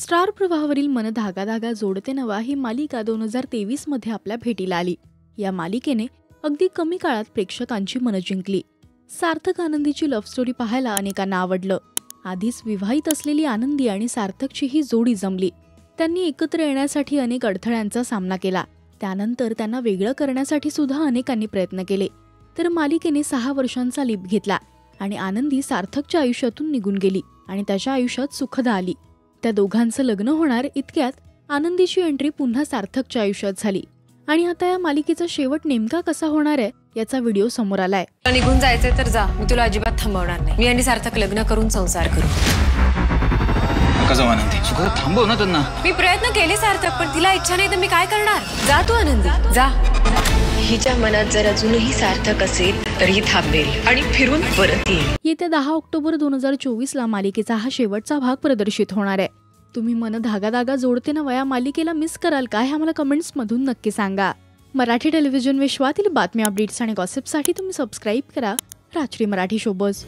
Star प्रवाहावरील मन धागा धागा जोडते नवा ही मालिका 2023 मध्ये आपल्या भेटीला आली। या मालिकेने अगदी कमी काळात प्रेक्षकांची मनं जिंकली। सार्थक आनंदीची लव्ह स्टोरी पाहायला अनेकांना आवडलं। आधीच विवाहित असलेली आनंदी आणि सार्थकची ही जोडी जमली। त्यांनी एकत्र येण्यासाठी अनेक अडथळ्यांचा सामना केला। त्यानंतर त्यांना वेगळं करण्यासाठी सुद्धा अनेकांनी प्रयत्न केले। तर मालिकेने 6 वर्षांचा लीप घेतला आणि आनंदी सार्थकच्या आयुष्यातून निघून गेली आणि त्याच्या आयुष्यात सुखदा आली। त्या दोघांचं लग्न होणार इतक्यात आनंदीची एंट्री पुन्हा सार्थकच्या आयुष्यात झाली आणि आता या मालिकेचा शेवट नेमका कसा होणार आहे याचा व्हिडिओ समोर आलाय। निघून जायचंय तर जा, मी तुला अजिबात थांबवणार नाही। मी आणि सार्थक लग्न करून संसार करू। नका जाऊ आनंदी, चुका थांबव ना त्यांना। मी प्रयत्न केले सार्थक, पण तिला इच्छा नाही तर मी काय करणार। जा तू आनंदी, जा। हिच्या मनात जर अजूनही सार्थक असेल तर ही थांबेल आणि फिरून परत येईल। येत्या 10 ऑक्टोबर 2024 ला मालिकेचा हा शेवटचा भाग प्रदर्शित होणार आहे। तुम्ही मन धागा धागा जोडते नवा या मालिकेला मिस कराल का हे आम्हाला कमेंट्स मधून नक्की सांगा। मराठी टेलिव्हिजन विश्वातील बातम्या, अपडेट्स आणि गॉसिपसाठी तुम्ही सबस्क्राइब करा राजश्री मराठी शोबज।